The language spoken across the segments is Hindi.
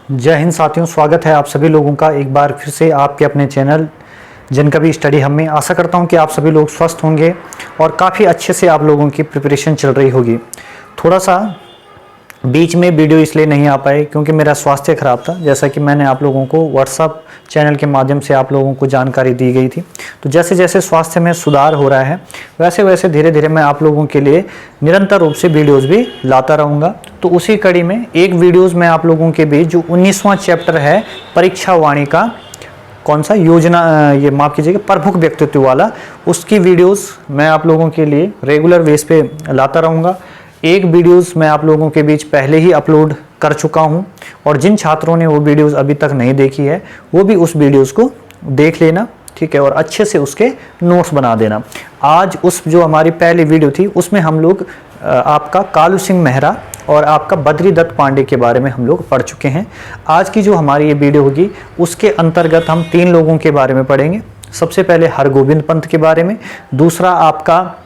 जय हिंद साथियों, स्वागत है आप सभी लोगों का एक बार फिर से आपके अपने चैनल जनकवी स्टडी हब में। आशा करता हूं कि आप सभी लोग स्वस्थ होंगे और काफ़ी अच्छे से आप लोगों की प्रिपरेशन चल रही होगी। थोड़ा सा बीच में वीडियो इसलिए नहीं आ पाए क्योंकि मेरा स्वास्थ्य खराब था, जैसा कि मैंने आप लोगों को व्हाट्सएप चैनल के माध्यम से आप लोगों को जानकारी दी गई थी। तो जैसे जैसे स्वास्थ्य में सुधार हो रहा है वैसे वैसे धीरे धीरे मैं आप लोगों के लिए निरंतर रूप से वीडियोज़ भी लाता रहूँगा। तो उसी कड़ी में एक वीडियोज़ में आप लोगों के बीच जो 19वां चैप्टर है परीक्षा वाणी का, कौन सा योजना, ये माफ़ कीजिएगा, प्रमुख व्यक्तित्व वाला, उसकी वीडियोस मैं आप लोगों के लिए रेगुलर बेस पे लाता रहूँगा। एक वीडियोस मैं आप लोगों के बीच पहले ही अपलोड कर चुका हूं और जिन छात्रों ने वो वीडियोस अभी तक नहीं देखी है वो भी उस वीडियोस को देख लेना, ठीक है, और अच्छे से उसके नोट्स बना देना। आज उस जो हमारी पहली वीडियो थी उसमें हम लोग आपका कालू सिंह मेहरा और आपका बद्रीदत्त पांडे के बारे में हम लोग पढ़ चुके हैं। आज की जो हमारी ये वीडियो होगी उसके अंतर्गत हम 3 लोगों के बारे में पढ़ेंगे। सबसे पहले हरगोविंद पंत के बारे में, दूसरा आपका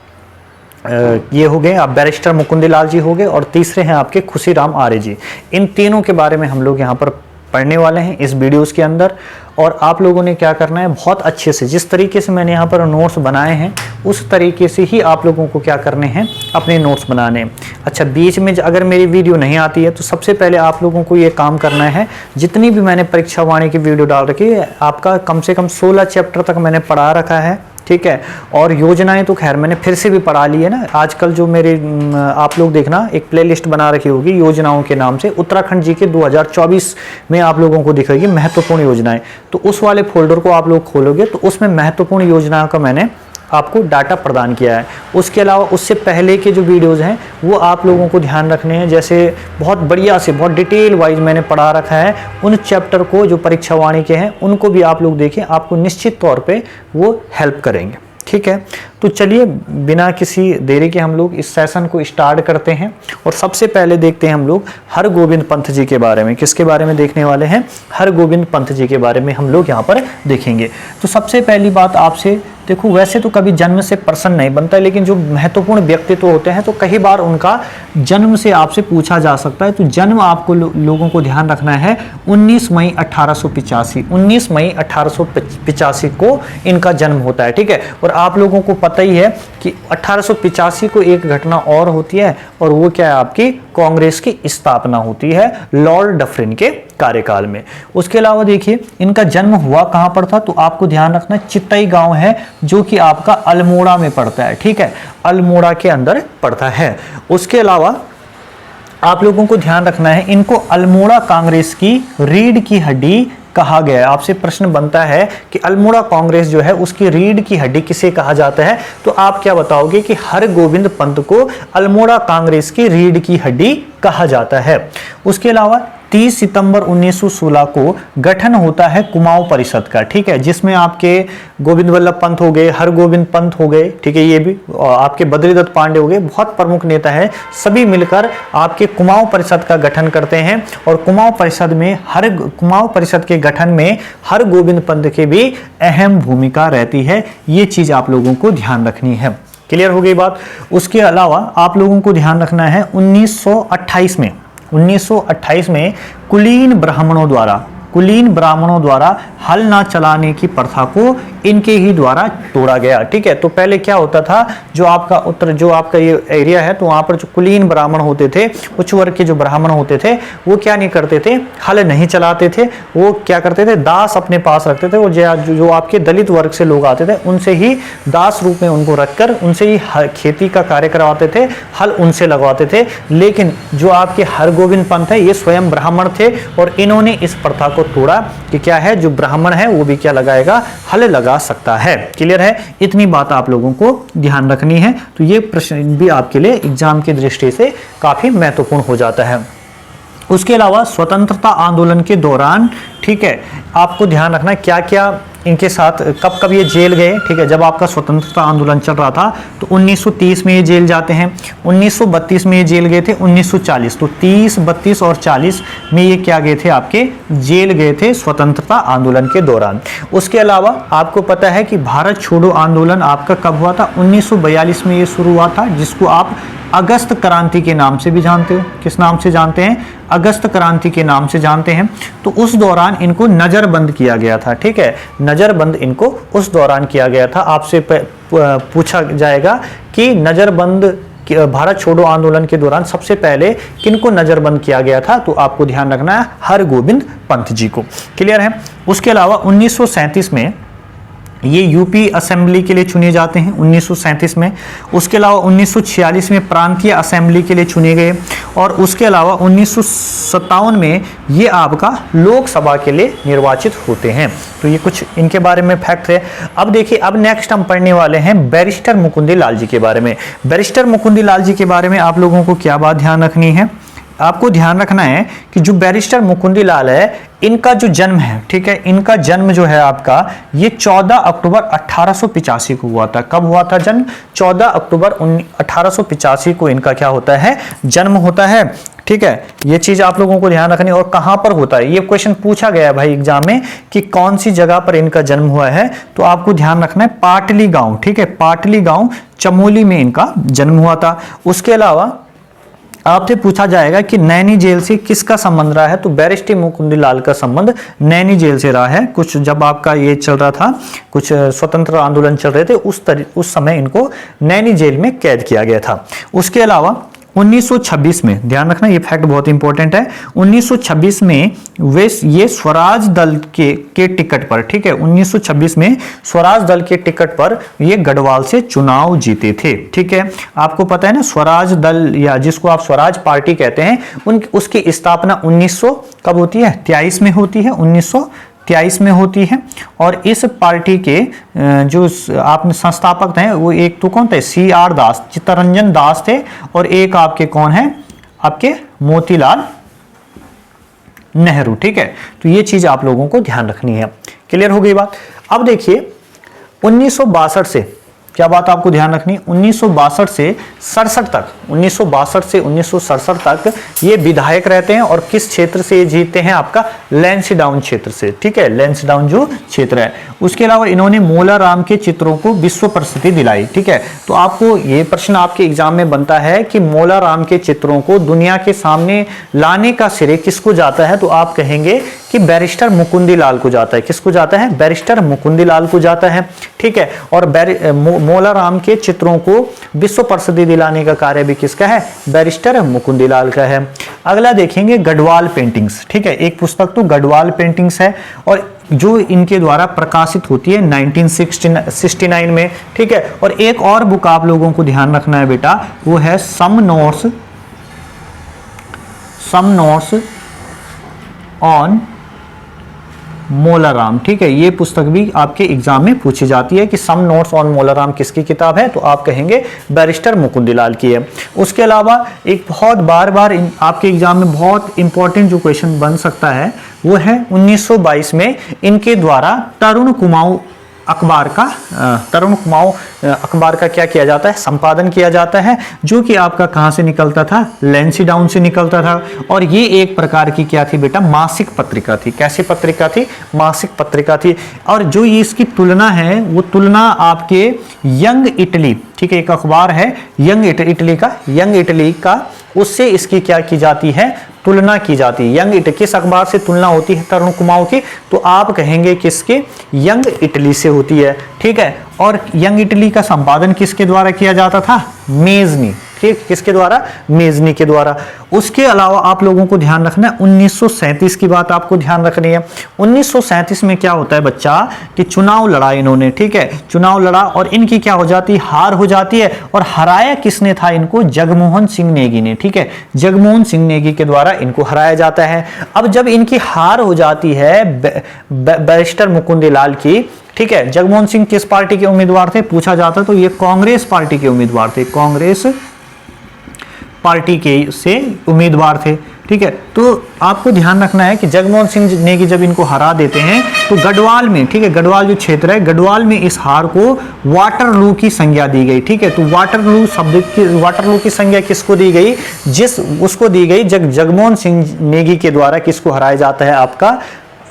ये हो गए आप बैरिस्टर मुकुंदलाल जी हो गए, और तीसरे हैं आपके खुशीराम आर्य जी। इन तीनों के बारे में हम लोग यहाँ पर पढ़ने वाले हैं इस वीडियोस के अंदर। और आप लोगों ने क्या करना है, बहुत अच्छे से जिस तरीके से मैंने यहाँ पर नोट्स बनाए हैं उस तरीके से ही आप लोगों को क्या करने हैं, अपने नोट्स बनाने हैं। अच्छा, बीच में अगर मेरी वीडियो नहीं आती है तो सबसे पहले आप लोगों को ये काम करना है, जितनी भी मैंने परीक्षा वाणी की वीडियो डाल रखी है आपका कम से कम 16 चैप्टर तक मैंने पढ़ा रखा है, ठीक है। और योजनाएं तो खैर मैंने फिर से भी पढ़ा ली है ना। आजकल जो मेरे आप लोग देखना एक प्लेलिस्ट बना रखी होगी योजनाओं के नाम से, उत्तराखंड जी के 2024 में आप लोगों को दिखेगी महत्वपूर्ण योजनाएं। तो उस वाले फोल्डर को आप लोग खोलोगे तो उसमें महत्वपूर्ण योजनाओं का मैंने आपको डाटा प्रदान किया है। उसके अलावा उससे पहले के जो वीडियोज़ हैं वो आप लोगों को ध्यान रखने हैं, जैसे बहुत बढ़िया से बहुत डिटेल वाइज मैंने पढ़ा रखा है। उन चैप्टर को जो परीक्षा वाणी के हैं उनको भी आप लोग देखें, आपको निश्चित तौर पे वो हेल्प करेंगे, ठीक है। तो चलिए बिना किसी देरी के हम लोग इस सेशन को स्टार्ट करते हैं और सबसे पहले देखते हैं हम लोग हरगोविंद पंत जी के बारे में। किसके बारे में देखने वाले हैं? हरगोविंद पंत जी के बारे में हम लोग यहाँ पर देखेंगे। तो सबसे पहली बात आपसे देखो, वैसे तो कभी जन्म से प्रश्न नहीं बनता, लेकिन जो महत्वपूर्ण व्यक्तित्व होते हैं तो कई बार उनका जन्म से आपसे पूछा जा सकता है। तो जन्म आपको लोगों को ध्यान रखना है 19 मई 1885। 19 मई 1885 को इनका जन्म होता है, ठीक है। और आप लोगों को पता ही है कि 1885 को एक घटना और होती है और वो क्या है, आपकी कांग्रेस की स्थापना होती है लॉर्ड डफरिन के कार्यकाल में। उसके अलावा देखिए इनका जन्म हुआ कहां पर था, तो आपको ध्यान रखना चितई गांव है जो कि आपका अल्मोड़ा में पड़ता है, ठीक है, अल्मोड़ा के अंदर पड़ता है। उसके अलावा आप लोगों को ध्यान रखना है इनको अल्मोड़ा कांग्रेस की रीढ़ की हड्डी कहा गया है। आपसे प्रश्न बनता है कि अल्मोड़ा कांग्रेस जो है उसकी रीढ़ की हड्डी किसे कहा जाता है, तो आप क्या बताओगे कि हरगोविंद पंत को अल्मोड़ा कांग्रेस की रीढ़ की हड्डी कहा जाता है। उसके अलावा 30 सितंबर 1916 को गठन होता है कुमाऊं परिषद का, ठीक है, जिसमें आपके गोविंद वल्लभ पंत हो गए, हरगोविंद पंत हो गए, ठीक है, ये भी आपके बद्रीदत्त पांडे हो गए, बहुत प्रमुख नेता है, सभी मिलकर आपके कुमाऊं परिषद का गठन करते हैं। और कुमाऊं परिषद के गठन में हरगोविंद पंत के भी अहम भूमिका रहती है। ये चीज आप लोगों को ध्यान रखनी है। क्लियर हो गई बात। उसके अलावा आप लोगों को ध्यान रखना है 1928 में कुलीन ब्राह्मणों द्वारा हल ना चलाने की प्रथा को इनके ही द्वारा तोड़ा गया, ठीक है। तो पहले क्या होता था, जो आपका ये एरिया है तो वहां पर जो कुलीन ब्राह्मण होते थे, उच्च वर्ग के जो ब्राह्मण होते थे वो क्या नहीं करते थे, हल नहीं चलाते थे, वो क्या करते थे, दास अपने पास रखते थे। वो जो आपके दलित वर्ग से लोग आते थे उनसे ही दास रूप में उनको रखकर उनसे ही खेती का कार्य करवाते थे, हल उनसे लगवाते थे। लेकिन जो आपके हरगोविंद पंत है ये स्वयं ब्राह्मण थे और इन्होंने इस प्रथा को तोड़ा कि क्या है, जो ब्राह्मण है वो भी क्या लगाएगा, हल लगा सकता है। क्लियर है, इतनी बात आप लोगों को ध्यान रखनी है। तो ये प्रश्न भी आपके लिए एग्जाम की दृष्टि से काफी महत्वपूर्ण हो जाता है। उसके अलावा स्वतंत्रता आंदोलन के दौरान, ठीक है, आपको ध्यान रखना क्या क्या इनके साथ कब कब ये जेल गए, ठीक है। जब आपका स्वतंत्रता आंदोलन चल रहा था तो 1930 में ये जेल जाते हैं, 1932 में ये जेल गए थे, 1940, तो 30, 32 और 40 में ये क्या गए थे, आपके जेल गए थे स्वतंत्रता आंदोलन के दौरान। उसके अलावा आपको पता है कि भारत छोड़ो आंदोलन आपका कब हुआ था, 1942 में ये शुरू हुआ था, जिसको आप अगस्त क्रांति के नाम से भी जानते हो। किस नाम से जानते हैं? अगस्त क्रांति के नाम से जानते हैं। तो उस दौरान इनको नजरबंद किया गया था, ठीक है, नजरबंद इनको उस दौरान किया गया था। आपसे पूछा जाएगा कि नजरबंद भारत छोड़ो आंदोलन के दौरान सबसे पहले किनको नजरबंद किया गया था, तो आपको ध्यान रखना है हरगोविंद पंत जी को। क्लियर है। उसके अलावा 1937 में ये यूपी असेंबली के लिए चुने जाते हैं 1937 में। उसके अलावा 1946 में प्रांतीय असेंबली के लिए चुने गए और उसके अलावा 1957 में ये आपका लोकसभा के लिए निर्वाचित होते हैं। तो ये कुछ इनके बारे में फैक्ट है। अब देखिए, अब नेक्स्ट हम पढ़ने वाले हैं बैरिस्टर मुकुंदी लाल जी के बारे में। बैरिस्टर मुकुंदी लाल जी के बारे में आप लोगों को क्या बात ध्यान रखनी है, आपको ध्यान रखना है कि जो बैरिस्टर मुकुंदी लाल है, इनका जो जन्म है, ठीक है, इनका जन्म जो है आपका ये 14 अक्टूबर 1885 को हुआ था। कब हुआ था जन्म? 14 अक्टूबर 1885 को इनका क्या होता है, जन्म होता है। ठीक है, ये चीज आप लोगों को ध्यान रखनी। और कहां पर होता है, ये क्वेश्चन पूछा गया है भाई एग्जाम में कि कौन सी जगह पर इनका जन्म हुआ है, तो आपको ध्यान रखना है पाटली गांव। ठीक है, पाटली गांव चमोली में इनका जन्म हुआ था। उसके अलावा आपसे पूछा जाएगा कि नैनी जेल से किसका संबंध रहा है, तो बैरिस्टर मुकुंदी लाल का संबंध नैनी जेल से रहा है। कुछ जब आपका ये चल रहा था, कुछ स्वतंत्र आंदोलन चल रहे थे, उस समय इनको नैनी जेल में कैद किया गया था। उसके अलावा 1926 में, ध्यान रखना ये फैक्ट बहुत इंपॉर्टेंट है, 1926 में वे ये स्वराज दल के टिकट पर, ठीक है, 1926 में स्वराज दल के टिकट पर ये गढ़वाल से चुनाव जीते थे। ठीक है, आपको पता है ना स्वराज दल या जिसको आप स्वराज पार्टी कहते हैं, उसकी स्थापना 1900 कब होती है, 23 में होती है, 1923 में होती है। और इस पार्टी के जो आप संस्थापक हैं वो एक तो कौन थे, CR दास, चित्तरंजन दास थे, और एक आपके कौन है, आपके मोतीलाल नेहरू। ठीक है, तो ये चीज आप लोगों को ध्यान रखनी है। क्लियर हो गई बात। अब देखिए 1962 से क्या बात आपको ध्यान रखनी, 1962 से 67 तक, 1962 से 1967 तक ये विधायक रहते हैं। और किस क्षेत्र से ये जीतते हैं, आपका लैंसडाउन क्षेत्र से। ठीक है, लैंसडाउन जो क्षेत्र है। उसके अलावा इन्होंने मोलाराम के चित्रों को विश्व प्रसिद्धि दिलाई। ठीक है, तो आपको ये प्रश्न आपके एग्जाम में बनता है कि मोलाराम के चित्रों को दुनिया के सामने लाने का श्रेय किसको जाता है, तो आप कहेंगे कि बैरिस्टर मुकुंदी लाल को जाता है। किसको जाता है, बैरिस्टर मुकुंदी लाल को जाता है। ठीक है, और मोलाराम के चित्रों को विश्व प्रसिद्धि दिलाने का कार्य भी किसका है, बैरिस्टर मुकुंदी लाल का है। अगला देखेंगे गढ़वाल पेंटिंग्स। ठीक है, एक पुस्तक तो गढ़वाल पेंटिंग्स है और जो इनके द्वारा प्रकाशित होती है 1969 में। ठीक है, और एक और बुक आप लोगों को ध्यान रखना है बेटा, वो है सम नोट्स ऑन मोलाराम। ठीक है, ये पुस्तक भी आपके एग्जाम में पूछी जाती है कि सम नोट्स ऑन मोलाराम किसकी किताब है, तो आप कहेंगे बैरिस्टर मुकुंदी लाल की है। उसके अलावा एक बहुत बार आपके एग्जाम में बहुत इंपॉर्टेंट जो क्वेश्चन बन सकता है वो है 1922 में इनके द्वारा तरुण कुमाऊं अखबार का क्या किया जाता है, संपादन किया जाता है, जो कि आपका कहां से निकलता था, लैंसडाउन से निकलता था। और ये एक प्रकार की क्या थी बेटा, मासिक पत्रिका थी। कैसी पत्रिका थी, मासिक पत्रिका थी। और जो ये इसकी तुलना है, वो तुलना आपके यंग इटली, ठीक है, एक अखबार है यंग इटली का, उससे इसकी क्या की जाती है, तुलना की जाती है। यंग इटली, किस अखबार से तुलना होती है तरुण कुमाऊं की, तो आप कहेंगे किसके, यंग इटली से होती है। ठीक है, और यंग इटली का संपादन किसके द्वारा किया जाता था, मेजनी। ठीक, किसके द्वारा, मेजनी के द्वारा। उसके अलावा आप लोगों को ध्यान रखना है 1937 की बात आपको ध्यान रखनी है। 1937 में क्या होता है बच्चा कि चुनाव लड़ा इन्होंने। ठीक है, चुनाव लड़ा और इनकी क्या हो जाती है, हार हो जाती है। और हराया किसने था इनको, जगमोहन सिंह नेगी ने। ठीक है, जगमोहन सिंह नेगी के द्वारा इनको हराया जाता है। अब जब इनकी हार हो जाती है बैरिस्टर मुकुंदी लाल की, ठीक है, जगमोहन सिंह किस पार्टी के उम्मीदवार थे पूछा जाता, तो ये कांग्रेस पार्टी के उम्मीदवार थे, कांग्रेस पार्टी के से उम्मीदवार थे। ठीक है, तो आपको ध्यान रखना है कि जगमोहन सिंह नेगी जब इनको हरा देते हैं तो गढ़वाल में, ठीक है, गढ़वाल जो क्षेत्र है, गढ़वाल में इस हार को वाटरलू की संज्ञा दी गई। ठीक है, तो वाटरलू की संज्ञा किसको दी गई, उसको दी गई जगमोहन सिंह नेगी के द्वारा। किसको हराया जाता है, आपका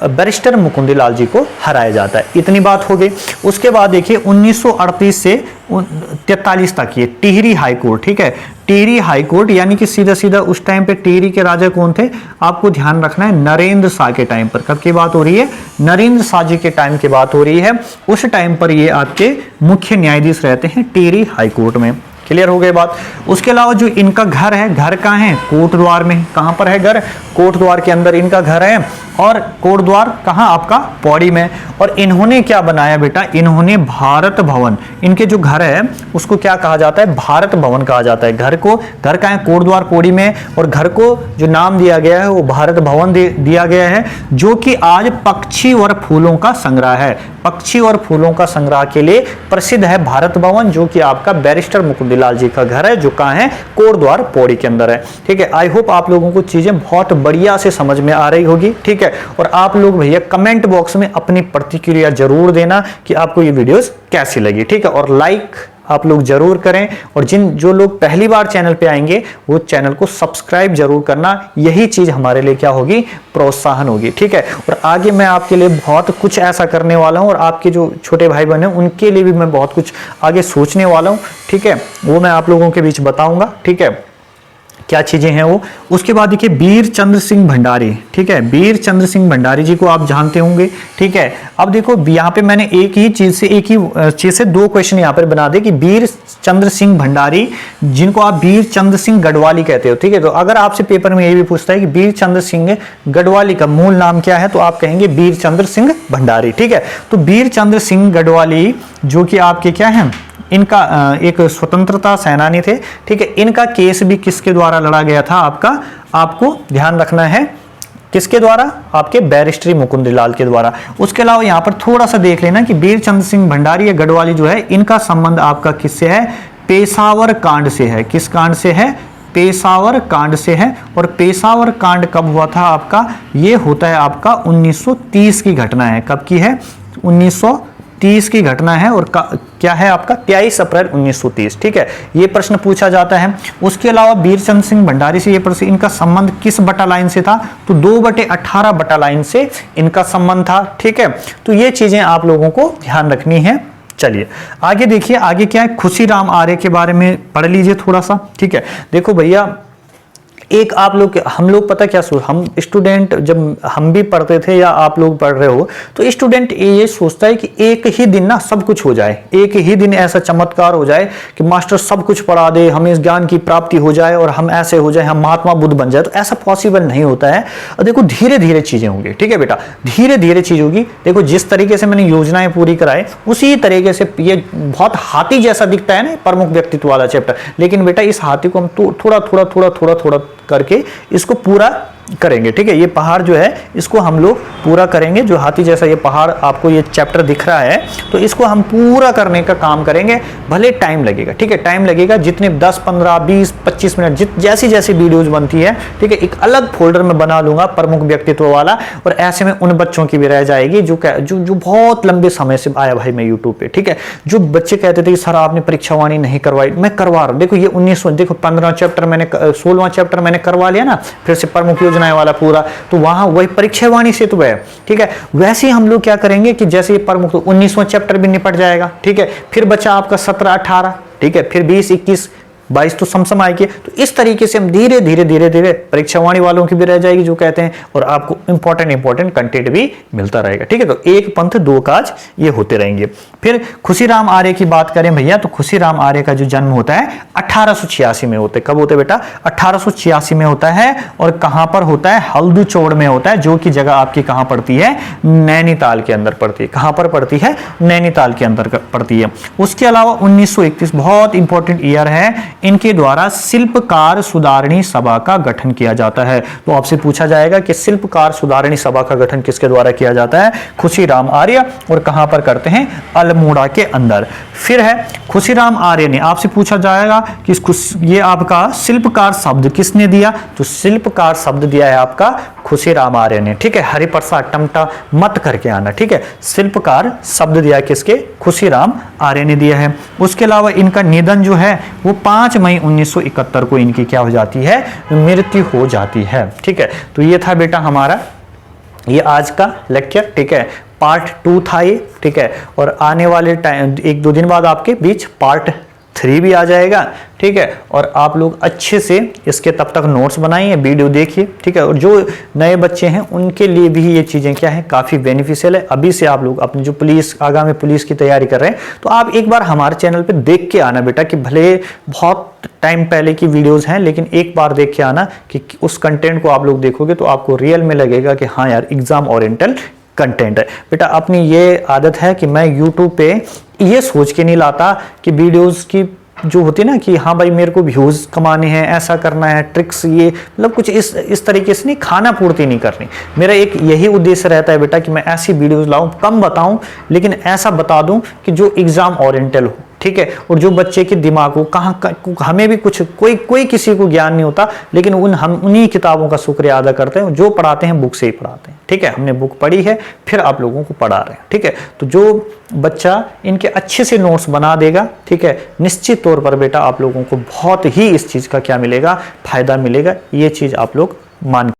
बैरिस्टर मुकुंदलाल जी को हराया जाता है। इतनी बात हो गई। उसके बाद देखिए 1938 से 43 तक ये टिहरी हाई कोर्ट, ठीक है, टिहरी हाई कोर्ट, यानी कि सीधा सीधा उस टाइम पे टिहरी के राजा कौन थे, आपको ध्यान रखना है, नरेंद्र शाह के टाइम पर। कब की बात हो रही है, नरेंद्र शाह जी के टाइम की बात हो रही है। उस टाइम पर ये आपके मुख्य न्यायाधीश रहते हैं टिहरी हाई कोर्ट में। क्लियर हो गई बात। उसके अलावा जो इनका घर है, घर कहाँ है, कोटद्वार में। कहां पर है घर, कोटद्वार के अंदर इनका घर है। और कोटद्वार कहां, आपका पौड़ी में। और इन्होंने क्या बनाया बेटा, इन्होंने भारत भवन, इनके जो घर है उसको क्या कहा जाता है, भारत भवन कहा जाता है। घर को, घर कहां है, कोटद्वार पौड़ी में। और घर को जो नाम दिया गया है वो भारत भवन दिया गया है, जो कि आज पक्षी और फूलों का संग्रह है। पक्षी और फूलों का संग्रह के लिए प्रसिद्ध है भारत भवन, जो कि आपका बैरिस्टर मुकुंदलाल जी का घर है, जो कहां है, कोटद्वार पौड़ी के अंदर है। ठीक है, आई होप आप लोगों को चीजें बहुत बढ़िया से समझ में आ रही होगी। ठीक है, और आप लोग भैया कमेंट बॉक्स में अपनी प्रतिक्रिया जरूर देना कि आपको ये वीडियोस कैसी लगी। ठीक है, और लाइक आप लोग जरूर करें। और जो लोग पहली बार चैनल पे आएंगे वो चैनल को सब्सक्राइब जरूर करना। यही चीज हमारे लिए क्या होगी, प्रोत्साहन होगी। ठीक है, और आगे मैं आपके लिए बहुत कुछ ऐसा करने वाला हूं, और आपके जो छोटे भाई बहन हैं उनके लिए भी मैं बहुत कुछ आगे सोचने वाला हूं। ठीक है, वो मैं आप लोगों के बीच बताऊंगा। ठीक है, क्या चीजें हैं वो। उसके बाद देखिए वीर चंद्र सिंह भंडारी। ठीक है, वीर चंद्र सिंह भंडारी जी को आप जानते होंगे। ठीक है, अब देखो यहाँ पे मैंने एक ही चीज से दो क्वेश्चन यहाँ पर बना दे कि वीर चंद्र सिंह भंडारी, जिनको आप वीर चंद्र सिंह गढ़वाली कहते हो। ठीक है, तो अगर आपसे पेपर में ये भी पूछता है कि वीर चंद्र सिंह गढ़वाली का मूल नाम क्या है, तो आप कहेंगे वीर चंद्र सिंह भंडारी। ठीक है, तो वीर चंद्र सिंह गढ़वाली जो कि आपके क्या हैं, इनका एक स्वतंत्रता सेनानी थे। ठीक है, इनका केस भी किसके द्वारा लड़ा गया था, आपको ध्यान रखना है, किसके द्वारा, आपके बैरिस्टर मुकुंदलाल के द्वारा। उसके अलावा यहां पर थोड़ा सा देख लेना कि वीर चंद्र सिंह भंडारी या गढ़वाली जो है, इनका संबंध आपका किससे है, पेशावर कांड से है। किस कांड से है, पेशावर कांड से है। और पेशावर कांड कब हुआ था आपका, ये होता है आपका 1930 की घटना है। कब की है, 1930 की घटना है। और क्या है आपका, 23 अप्रैल 1930। ठीक है, ये प्रश्न पूछा जाता है। उसके अलावा वीर चंद्र सिंह भंडारी से ये प्रश्न, इनका संबंध किस बटा लाइन से था, तो 2/18 बटा लाइन से इनका संबंध था। ठीक है, तो ये चीजें आप लोगों को ध्यान रखनी है। चलिए आगे देखिए, आगे क्या है, खुशीराम आर्य के बारे में पढ़ लीजिए थोड़ा सा। ठीक है, देखो भैया, एक आप लोग, हम लोग पता क्या हम स्टूडेंट, जब हम भी पढ़ते थे या आप लोग पढ़ रहे हो, तो स्टूडेंट ये सोचता है कि एक ही दिन ना सब कुछ हो जाए, एक ही दिन ऐसा चमत्कार हो जाए कि मास्टर सब कुछ पढ़ा दे, हमें इस ज्ञान की प्राप्ति हो जाए और हम ऐसे हो जाए, हम महात्मा बुद्ध बन जाए। तो ऐसा पॉसिबल नहीं होता है। और देखो धीरे धीरे चीजें होंगी। ठीक है बेटा, धीरे धीरे चीज होगी। देखो जिस तरीके से मैंने योजनाएं पूरी कराई, उसी तरीके से ये बहुत हाथी जैसा दिखता है ना प्रमुख व्यक्तित्व वाला चैप्टर, लेकिन बेटा इस हाथी को हम थोड़ा थोड़ा थोड़ा थोड़ा थोड़ा करके इसको पूरा करेंगे। ठीक है, ये पहाड़ जो है इसको हम लोग पूरा करेंगे। जो हाथी जैसा ये पहाड़ आपको ये चैप्टर दिख रहा है, तो इसको हम पूरा करने का काम करेंगे। भले टाइम लगेगा, ठीक है, टाइम लगेगा, जितने 10, 15, 20, 25 मिनट जैसी जैसी वीडियोज बनती है। ठीक है, एक अलग फोल्डर में बना लूंगा प्रमुख व्यक्तित्व वाला, और ऐसे में उन बच्चों की भी रह जाएगी जो बहुत लंबे समय से आया भाई मैं यूट्यूब पे। ठीक है, जो बच्चे कहते थे कि सर आपने परीक्षावाणी नहीं करवाई, मैं करवा रहा हूं। देखो ये 1900, देखो 15 चैप्टर मैंने, 16वां चैप्टर मैंने करवा लिया ना, फिर से प्रमुख योजनाएं वाला पूरा, तो वहां वही परीक्षावाणी से तो है। ठीक है, वैसे ही हम लोग क्या करेंगे कि जैसे ये प्रमुख, 19वां चैप्टर भी निपट जाएगा। ठीक है, फिर बचा आपका 17, 18, ठीक है, फिर 20, 21, 22 तो समसम आएगी। तो इस तरीके से हम धीरे धीरे धीरे धीरे परीक्षावाणी वालों की भी रह जाएगी जो कहते हैं, और आपको इंपॉर्टेंट कंटेंट भी मिलता रहेगा। ठीक है, तो एक पंथ दो काज ये होते रहेंगे। फिर खुशीराम आर्य की बात करें भैया, तो खुशीराम आर्य का जो जन्म होता है 1886 में होता है। कब होता है बेटा, 1886 में होता है। और कहां पर होता है, हल्दूचौड़ में होता है, जो कि जगह आपकी कहां पड़ती है, नैनीताल के अंदर पड़ती है। कहां पर पड़ती है, नैनीताल के अंदर पड़ती है। उसके अलावा 1931 बहुत इंपॉर्टेंट ईयर है, इनके द्वारा शिल्पकार सुधारणी सभा का गठन किया जाता है। तो आपसे पूछा जाएगा कि शिल्पकार सुधारणी सभा का गठन किसके द्वारा किया जाता है, खुशीराम आर्य, और कहां पर करते हैं, अल्मोड़ा के अंदर। फिर है खुशीराम आर्य ने, आपसे पूछा जाएगा कि ये आपका शिल्पकार शब्द किसने दिया, तो शिल्पकार शब्द दिया है आपका खुशीराम आर्य ने। ठीक है, हरिप्रसाद टमटा मत करके आना। ठीक है, शिल्पकार शब्द दिया किसके, खुशीराम आर्य ने दिया है। उसके अलावा इनका निधन जो है वो 5 मई 1971 को इनकी क्या हो जाती है, मृत्यु हो जाती है। ठीक है, तो ये था बेटा हमारा ये आज का लेक्चर, ठीक है, पार्ट 2 था ये, ठीक है। और आने वाले टाइम 1-2 दिन बाद आपके बीच पार्ट 3 भी आ जाएगा, ठीक है। और आप लोग अच्छे से इसके तब तक नोट्स बनाइए, वीडियो देखिए, ठीक है। और जो नए बच्चे हैं उनके लिए भी ये चीज़ें क्या है, काफ़ी बेनिफिशियल है। अभी से आप लोग अपनी जो आगामी पुलिस की तैयारी कर रहे हैं, तो आप एक बार हमारे चैनल पे देख के आना बेटा, कि भले बहुत टाइम पहले की वीडियोस हैं, लेकिन एक बार देख के आना कि उस कंटेंट को आप लोग देखोगे तो आपको रियल में लगेगा कि हाँ यार, एग्जाम ओरिएंटल कंटेंट है। बेटा अपनी ये आदत है कि मैं यूट्यूब पे ये सोच के नहीं लाता कि वीडियोस की जो होती है ना कि हाँ भाई मेरे को व्यूज कमाने हैं, ऐसा करना है, ट्रिक्स, ये मतलब कुछ इस तरीके से नहीं, खाना पूर्ति नहीं करनी। मेरा एक यही उद्देश्य रहता है बेटा कि मैं ऐसी वीडियोस लाऊं, कम बताऊं, लेकिन ऐसा बता दूं कि जो एग्जाम ओरिएंटल हो, ठीक है। और जो बच्चे के दिमाग को हमें भी कुछ कोई किसी को ज्ञान नहीं होता, लेकिन हम उन्हीं किताबों का शुक्रिया अदा करते हैं जो पढ़ाते हैं, बुक से ही पढ़ाते हैं, ठीक है। हमने बुक पढ़ी है, फिर आप लोगों को पढ़ा रहे हैं, ठीक है। तो जो बच्चा इनके अच्छे से नोट्स बना देगा, ठीक है, निश्चित तौर पर बेटा आप लोगों को बहुत ही इस चीज़ का क्या मिलेगा, फायदा मिलेगा। ये चीज़ आप लोग मान